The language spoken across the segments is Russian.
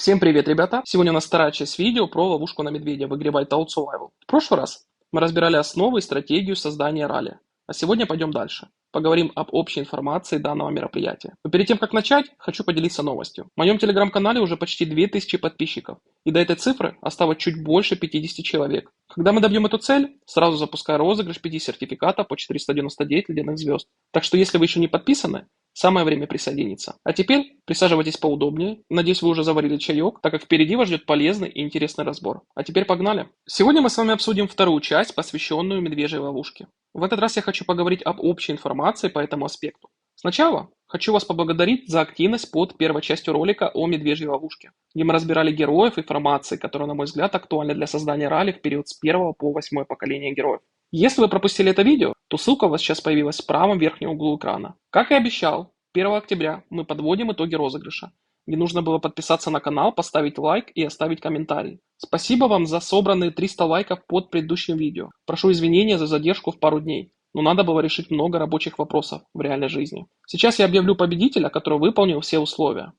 Всем привет, ребята! Сегодня у нас вторая часть видео про ловушку на медведя в игре Whiteout Survival. В прошлый раз мы разбирали основы и стратегию создания ралли, а сегодня пойдем дальше. Поговорим об общей информации данного мероприятия. Но перед тем, как начать, хочу поделиться новостью. В моем телеграм-канале уже почти 2000 подписчиков, и до этой цифры осталось чуть больше 50 человек. Когда мы добьем эту цель, сразу запускаю розыгрыш 5 сертификатов по 499 ледяных звезд. Так что если вы еще не подписаны, самое время присоединиться. А теперь присаживайтесь поудобнее. Надеюсь, вы уже заварили чаек, так как впереди вас ждет полезный и интересный разбор. А теперь погнали. Сегодня мы с вами обсудим вторую часть, посвященную медвежьей ловушке. В этот раз я хочу поговорить об общей информации по этому аспекту. Сначала хочу вас поблагодарить за активность под первой частью ролика о медвежьей ловушке, где мы разбирали героев и формации, которые, на мой взгляд, актуальны для создания ралли в период с 1 по 8 поколение героев. Если вы пропустили это видео, то ссылка у вас сейчас появилась в правом верхнем углу экрана. Как и обещал, 1 октября мы подводим итоги розыгрыша, где нужно было подписаться на канал, поставить лайк и оставить комментарий. Спасибо вам за собранные 300 лайков под предыдущим видео. Прошу извинения за задержку в пару дней, но надо было решить много рабочих вопросов в реальной жизни. Сейчас я объявлю победителя, который выполнил все условия.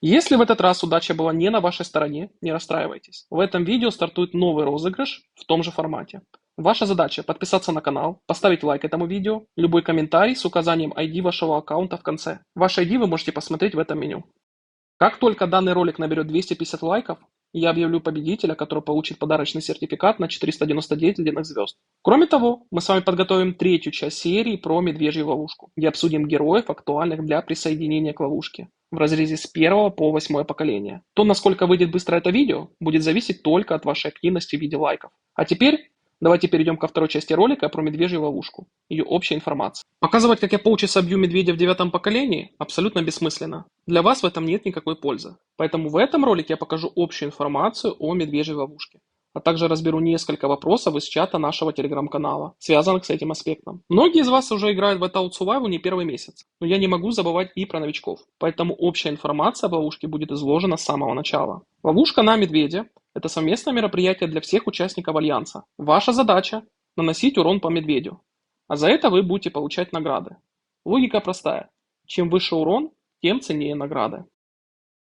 Если в этот раз удача была не на вашей стороне, не расстраивайтесь. В этом видео стартует новый розыгрыш в том же формате. Ваша задача подписаться на канал, поставить лайк этому видео, любой комментарий с указанием ID вашего аккаунта в конце. Ваш ID вы можете посмотреть в этом меню. Как только данный ролик наберет 250 лайков, я объявлю победителя, который получит подарочный сертификат на 499 ледяных звезд. Кроме того, мы с вами подготовим третью часть серии про медвежью ловушку, где обсудим героев, актуальных для присоединения к ловушке в разрезе с 1 по 8 поколение. То, насколько выйдет быстро это видео, будет зависеть только от вашей активности в виде лайков. А теперь давайте перейдем ко второй части ролика про медвежью ловушку, ее общая информация. Показывать, как я полчаса бью медведя в 9 поколении, абсолютно бессмысленно. Для вас в этом нет никакой пользы. Поэтому в этом ролике я покажу общую информацию о медвежьей ловушке, а также разберу несколько вопросов из чата нашего телеграм-канала, связанных с этим аспектом. Многие из вас уже играют в Whiteout Survival не первый месяц, но я не могу забывать и про новичков, поэтому общая информация о ловушке будет изложена с самого начала. Ловушка на медведя – это совместное мероприятие для всех участников Альянса. Ваша задача – наносить урон по медведю, а за это вы будете получать награды. Логика простая. Чем выше урон, тем ценнее награды.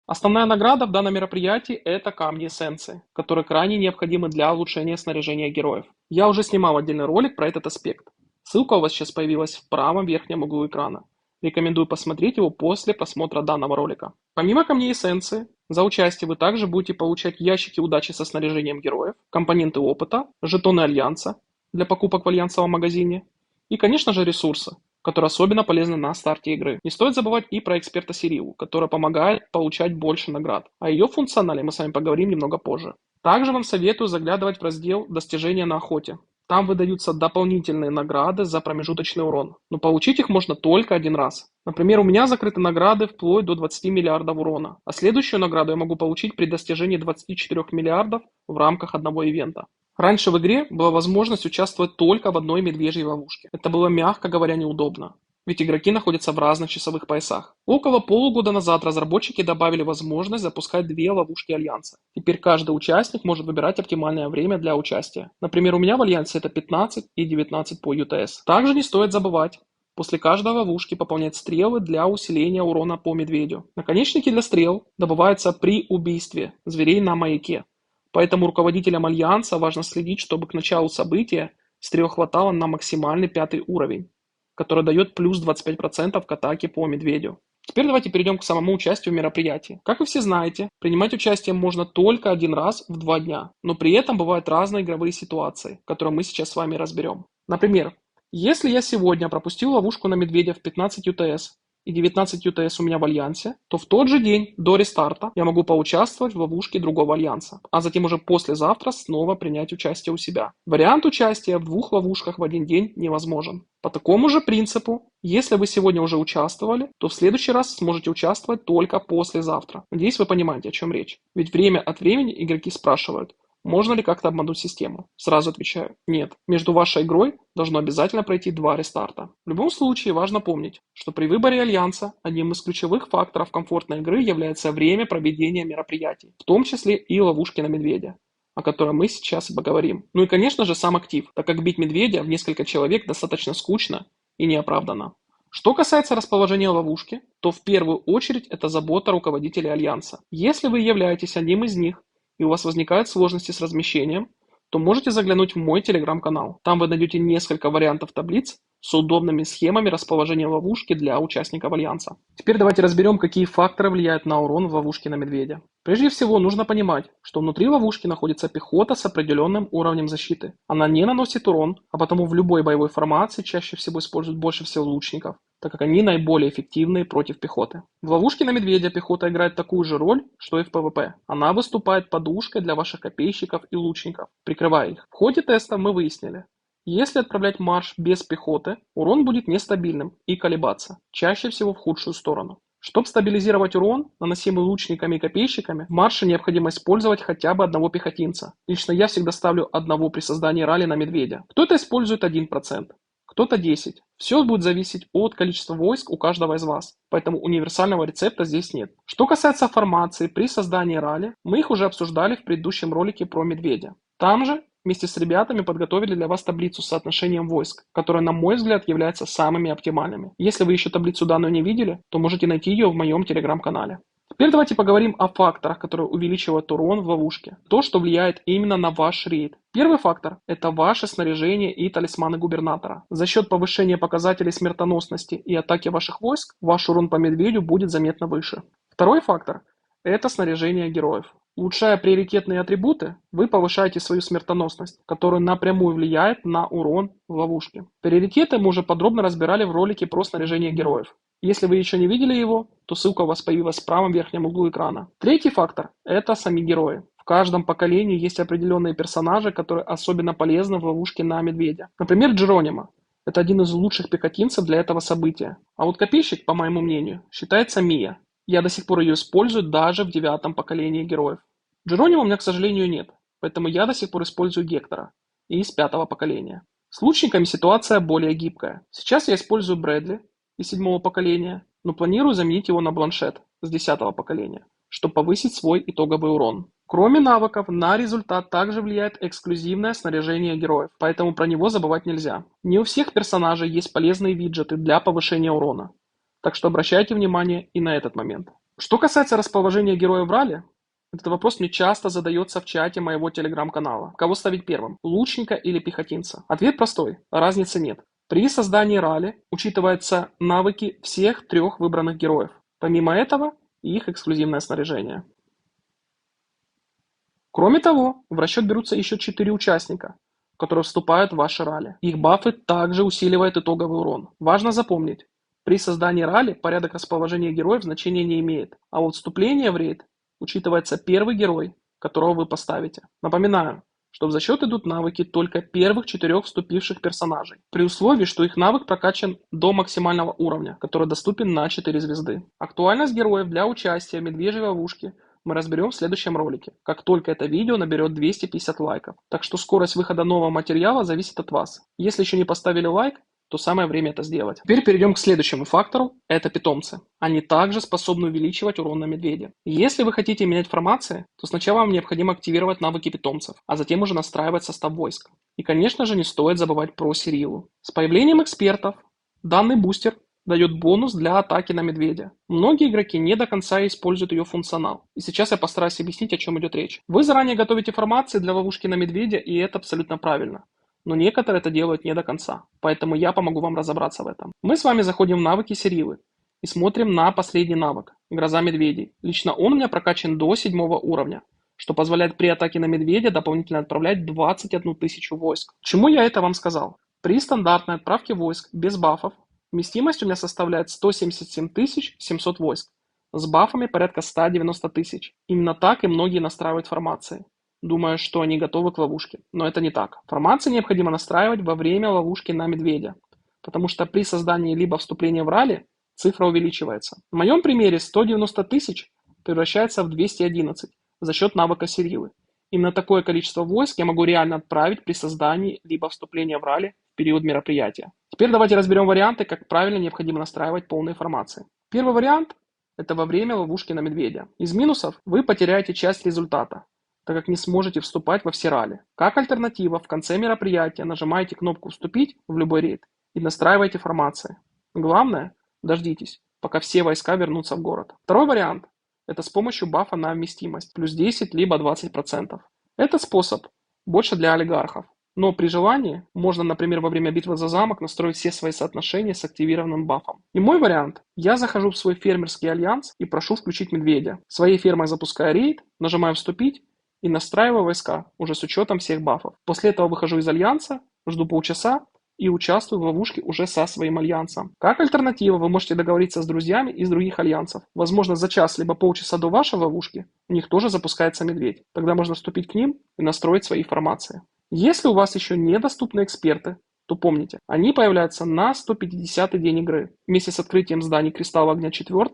Основная награда в данном мероприятии – это камни эссенции, которые крайне необходимы для улучшения снаряжения героев. Я уже снимал отдельный ролик про этот аспект. Ссылка у вас сейчас появилась в правом верхнем углу экрана. Рекомендую посмотреть его после просмотра данного ролика. Помимо камней эссенции, за участие вы также будете получать ящики удачи со снаряжением героев, компоненты опыта, жетоны Альянса для покупок в Альянсовом магазине и, конечно же, ресурсы, которые особенно полезны на старте игры. Не стоит забывать и про эксперта Сирилу, которая помогает получать больше наград. О ее функционале мы с вами поговорим немного позже. Также вам советую заглядывать в раздел «Достижения на охоте». Там выдаются дополнительные награды за промежуточный урон, но получить их можно только один раз. Например, у меня закрыты награды вплоть до 20 миллиардов урона, а следующую награду я могу получить при достижении 24 миллиардов в рамках одного ивента. Раньше в игре была возможность участвовать только в одной медвежьей ловушке. Это было, мягко говоря, неудобно, ведь игроки находятся в разных часовых поясах. Около полугода назад разработчики добавили возможность запускать две ловушки Альянса. Теперь каждый участник может выбирать оптимальное время для участия. Например, у меня в Альянсе это 15 и 19 по ЮТС. Также не стоит забывать после каждой ловушки пополнять стрелы для усиления урона по медведю. Наконечники для стрел добываются при убийстве зверей на маяке. Поэтому руководителям Альянса важно следить, чтобы к началу события стрел хватало на максимальный 5 уровень, который дает плюс 25% к атаке по медведю. Теперь давайте перейдем к самому участию в мероприятии. Как вы все знаете, принимать участие можно только один раз в 2 дня, но при этом бывают разные игровые ситуации, которые мы сейчас с вами разберем. Например, если я сегодня пропустил ловушку на медведя в 15 ЮТС, и 19 ЮТС у меня в Альянсе, то в тот же день до рестарта я могу поучаствовать в ловушке другого Альянса, а затем уже послезавтра снова принять участие у себя. Вариант участия в 2 ловушках в один день невозможен. По такому же принципу, если вы сегодня уже участвовали, то в следующий раз сможете участвовать только послезавтра. Надеюсь, вы понимаете, о чем речь. Ведь время от времени игроки спрашивают, можно ли как-то обмануть систему? Сразу отвечаю, нет. Между вашей игрой должно обязательно пройти 2 рестарта. В любом случае важно помнить, что при выборе Альянса одним из ключевых факторов комфортной игры является время проведения мероприятий, в том числе и ловушки на медведя. о которой мы сейчас и поговорим. Ну и, конечно же, сам актив, так как бить медведя в несколько человек достаточно скучно и неоправданно. Что касается расположения ловушки, то в первую очередь это забота руководителей Альянса. Если вы являетесь одним из них и у вас возникают сложности с размещением, то можете заглянуть в мой телеграм-канал. Там вы найдете несколько вариантов таблиц с удобными схемами расположения ловушки для участников Альянса. Теперь давайте разберем, какие факторы влияют на урон в ловушке на медведя. Прежде всего нужно понимать, что внутри ловушки находится пехота с определенным уровнем защиты. Она не наносит урон, а потому в любой боевой формации чаще всего используют больше всего лучников, так как они наиболее эффективны против пехоты. В ловушке на медведя пехота играет такую же роль, что и в ПВП. Она выступает подушкой для ваших копейщиков и лучников, прикрывая их. В ходе теста мы выяснили, если отправлять марш без пехоты, урон будет нестабильным и колебаться, чаще всего в худшую сторону. Чтобы стабилизировать урон, наносимый лучниками и копейщиками, в марше необходимо использовать хотя бы одного пехотинца. Лично я всегда ставлю одного при создании ралли на медведя. Кто-то использует 1%, кто-то 10%. Все будет зависеть от количества войск у каждого из вас, поэтому универсального рецепта здесь нет. Что касается формации при создании ралли, мы их уже обсуждали в предыдущем ролике про медведя. Там же вместе с ребятами подготовили для вас таблицу с соотношением войск, которая, на мой взгляд, является самыми оптимальными. Если вы еще таблицу данную не видели, то можете найти ее в моем телеграм-канале. Теперь давайте поговорим о факторах, которые увеличивают урон в ловушке. То, что влияет именно на ваш рейд. Первый фактор – это ваше снаряжение и талисманы губернатора. За счет повышения показателей смертоносности и атаки ваших войск, ваш урон по медведю будет заметно выше. Второй фактор – это снаряжение героев. Улучшая приоритетные атрибуты, вы повышаете свою смертоносность, которая напрямую влияет на урон в ловушке. Приоритеты мы уже подробно разбирали в ролике про снаряжение героев. Если вы еще не видели его, то ссылка у вас появилась в правом верхнем углу экрана. Третий фактор – это сами герои. В каждом поколении есть определенные персонажи, которые особенно полезны в ловушке на медведя. Например, Джеронимо. Это один из лучших пехотинцев для этого события. А вот копейщик, по моему мнению, считается Мия. Я до сих пор ее использую даже в 9-м поколении героев. Джеронимо у меня, к сожалению, нет, поэтому я до сих пор использую Гектора из 5-го поколения. С лучниками ситуация более гибкая. Сейчас я использую Брэдли из 7-го поколения, но планирую заменить его на Бланшет с 10-го поколения, чтобы повысить свой итоговый урон. Кроме навыков, на результат также влияет эксклюзивное снаряжение героев, поэтому про него забывать нельзя. Не у всех персонажей есть полезные виджеты для повышения урона, так что обращайте внимание и на этот момент. Что касается расположения героя в ралли, этот вопрос мне часто задается в чате моего телеграм-канала. Кого ставить первым, лучника или пехотинца? Ответ простой, разницы нет. При создании ралли учитываются навыки всех 3 выбранных героев. Помимо этого, их эксклюзивное снаряжение. Кроме того, в расчет берутся еще 4 участника, которые вступают в ваши ралли. Их бафы также усиливают итоговый урон. Важно запомнить, при создании ралли порядок расположения героев значения не имеет, а вот вступление в рейд учитывается первый герой, которого вы поставите. Напоминаю, что в зачет идут навыки только первых 4 вступивших персонажей, при условии, что их навык прокачан до максимального уровня, который доступен на 4 звезды. Актуальность героев для участия в медвежьей ловушке мы разберем в следующем ролике, как только это видео наберет 250 лайков. Так что скорость выхода нового материала зависит от вас. Если еще не поставили лайк, то самое время это сделать. Теперь перейдем к следующему фактору, это питомцы. Они также способны увеличивать урон на медведя. Если вы хотите менять формации, то сначала вам необходимо активировать навыки питомцев, а затем уже настраивать состав войск. И конечно же не стоит забывать про Сирилу. С появлением экспертов данный бустер дает бонус для атаки на медведя. Многие игроки не до конца используют ее функционал. И сейчас я постараюсь объяснить, о чем идет речь. Вы заранее готовите формации для ловушки на медведя, и это абсолютно правильно. Но некоторые это делают не до конца, поэтому я помогу вам разобраться в этом. Мы с вами заходим в навыки Сирилы и смотрим на последний навык – Гроза медведей. Лично он у меня прокачан до 7 уровня, что позволяет при атаке на медведя дополнительно отправлять 21 тысячу войск. Чему я это вам сказал? При стандартной отправке войск без бафов вместимость у меня составляет 177 700 войск, с бафами порядка 190 тысяч. Именно так и многие настраивают формации, думая, что они готовы к ловушке. Но это не так. Формации необходимо настраивать во время ловушки на медведя, потому что при создании либо вступления в ралли цифра увеличивается. В моем примере 190 тысяч превращается в 211 за счет навыка Сирилы. Именно такое количество войск я могу реально отправить при создании либо вступления в ралли в период мероприятия. Теперь давайте разберем варианты, как правильно необходимо настраивать полные формации. Первый вариант – это во время ловушки на медведя. Из минусов вы потеряете часть результата. так как не сможете вступать во все ралли. Как альтернатива, в конце мероприятия нажимаете кнопку «Вступить» в любой рейд и настраиваете формации. Главное, дождитесь, пока все войска вернутся в город. Второй вариант – это с помощью бафа на вместимость, плюс 10 либо 20%. Этот способ больше для олигархов. Но при желании можно, например, во время битвы за замок настроить все свои соотношения с активированным бафом. И мой вариант. Я захожу в свой фермерский альянс и прошу включить медведя. Своей фермой запускаю рейд, нажимаю «Вступить» и настраиваю войска, уже с учетом всех бафов. После этого выхожу из альянса, жду полчаса и участвую в ловушке уже со своим альянсом. Как альтернатива вы можете договориться с друзьями из других альянсов. Возможно, за час либо полчаса до вашей ловушки у них тоже запускается медведь. Тогда можно вступить к ним и настроить свои формации. Если у вас еще недоступны эксперты, то помните, они появляются на 150-й день игры, вместе с открытием зданий Кристалла Огня 4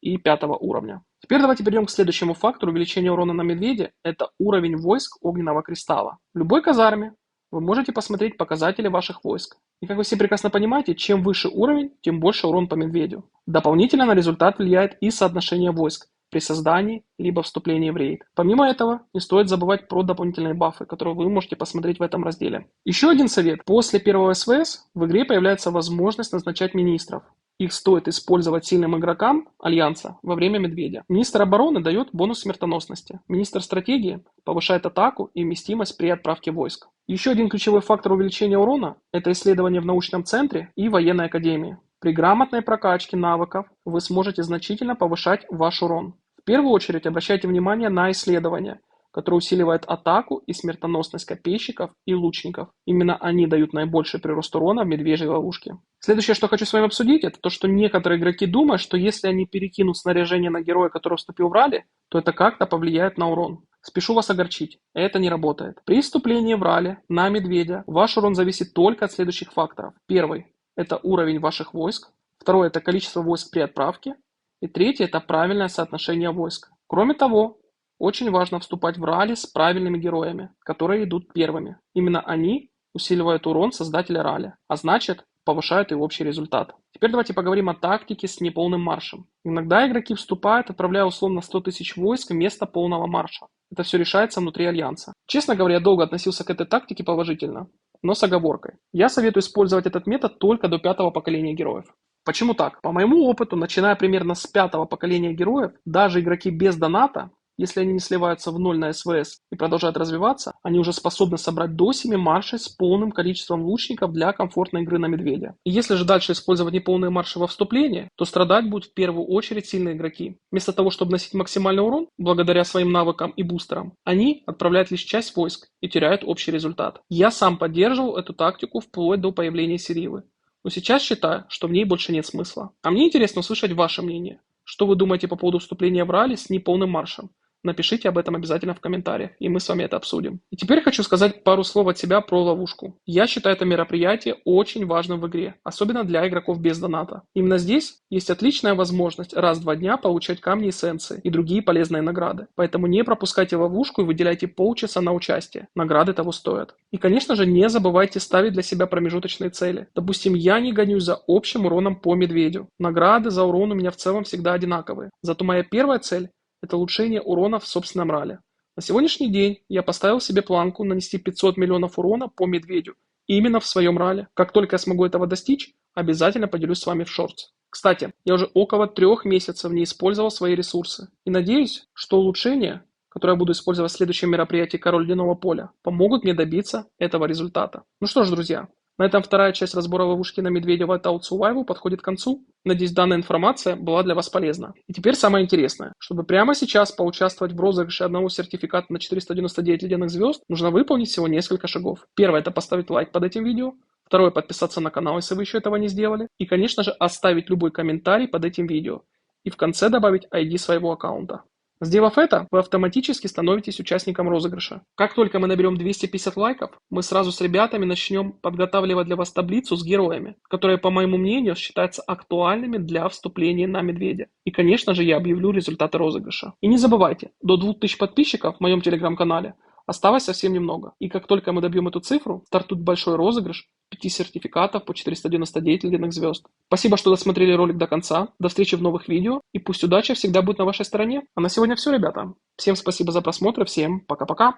и 5 уровня. Теперь давайте перейдем к следующему фактору увеличения урона на медведе, это уровень войск Огненного Кристалла. В любой казарме вы можете посмотреть показатели ваших войск. И как вы все прекрасно понимаете, чем выше уровень, тем больше урон по медведю. Дополнительно на результат влияет и соотношение войск при создании либо вступлении в рейд. Помимо этого, не стоит забывать про дополнительные бафы, которые вы можете посмотреть в этом разделе. Еще один совет. После первого СВС в игре появляется возможность назначать министров. Их стоит использовать сильным игрокам Альянса во время Медведя. Министр обороны дает бонус смертоносности. Министр стратегии повышает атаку и вместимость при отправке войск. Еще один ключевой фактор увеличения урона – это исследование в научном центре и военной академии. При грамотной прокачке навыков вы сможете значительно повышать ваш урон. В первую очередь обращайте внимание на исследования, которые усиливают атаку и смертоносность копейщиков и лучников. Именно они дают наибольший прирост урона в медвежьей ловушке. Следующее, что хочу с вами обсудить, это то, что некоторые игроки думают, что если они перекинут снаряжение на героя, который вступил в ралли, то это как-то повлияет на урон. Спешу вас огорчить, это не работает. При вступлении в ралли на медведя ваш урон зависит только от следующих факторов. Первый – это уровень ваших войск. Второй – это количество войск при отправке. И третий – это правильное соотношение войск. Кроме того, очень важно вступать в ралли с правильными героями, которые идут первыми. Именно они усиливают урон создателя ралли, а значит, повышают и общий результат. Теперь давайте поговорим о тактике с неполным маршем. Иногда игроки вступают, отправляя условно 100 тысяч войск вместо полного марша. Это все решается внутри альянса. Честно говоря, я долго относился к этой тактике положительно, но с оговоркой. Я советую использовать этот метод только до 5-го поколения героев. Почему так? По моему опыту, начиная примерно с 5-го поколения героев, даже игроки без доната, если они не сливаются в ноль на СВС и продолжают развиваться, они уже способны собрать до 7 маршей с полным количеством лучников для комфортной игры на медведя. И если же дальше использовать неполные марши во вступлении, то страдать будут в первую очередь сильные игроки. Вместо того, чтобы носить максимальный урон, благодаря своим навыкам и бустерам, они отправляют лишь часть войск и теряют общий результат. Я сам поддерживал эту тактику вплоть до появления Сиривы. Но сейчас считаю, что в ней больше нет смысла. А мне интересно услышать ваше мнение. Что вы думаете по поводу вступления в ралли с неполным маршем? Напишите об этом обязательно в комментариях, и мы с вами это обсудим. И теперь хочу сказать пару слов от себя про ловушку. Я считаю это мероприятие очень важным в игре, особенно для игроков без доната. Именно здесь есть отличная возможность раз в 2 дня получать камни эссенции и другие полезные награды. Поэтому не пропускайте ловушку и выделяйте полчаса на участие. Награды того стоят. И, конечно же, не забывайте ставить для себя промежуточные цели. Допустим, я не гонюсь за общим уроном по медведю. Награды за урон у меня в целом всегда одинаковые. Зато моя первая цель – это улучшение урона в собственном ралли. На сегодняшний день я поставил себе планку нанести 500 миллионов урона по медведю именно в своем ралли. Как только я смогу этого достичь, обязательно поделюсь с вами в шортс. Кстати, я уже около 3 месяцев не использовал свои ресурсы. И надеюсь, что улучшения, которые я буду использовать в следующем мероприятии «Король Ледяного поля», помогут мне добиться этого результата. Ну что ж, друзья, на этом вторая часть разбора ловушки на медведя в Whiteout Survival подходит к концу. Надеюсь, данная информация была для вас полезна. И теперь самое интересное. Чтобы прямо сейчас поучаствовать в розыгрыше одного сертификата на 499 ледяных звезд, нужно выполнить всего несколько шагов. Первое – это поставить лайк под этим видео. Второе – подписаться на канал, если вы еще этого не сделали. И, конечно же, оставить любой комментарий под этим видео. И в конце добавить ID своего аккаунта. Сделав это, вы автоматически становитесь участником розыгрыша. Как только мы наберем 250 лайков, мы сразу с ребятами начнем подготавливать для вас таблицу с героями, которые, по моему мнению, считаются актуальными для вступления на медведя. И, конечно же, я объявлю результаты розыгрыша. И не забывайте, до 2000 подписчиков в моем телеграм-канале осталось совсем немного. И как только мы добьем эту цифру, стартует большой розыгрыш 5 сертификатов по 499 ледяных звезд. Спасибо, что досмотрели ролик до конца. До встречи в новых видео. И пусть удача всегда будет на вашей стороне. А на сегодня все, ребята. Всем спасибо за просмотр. Всем пока-пока.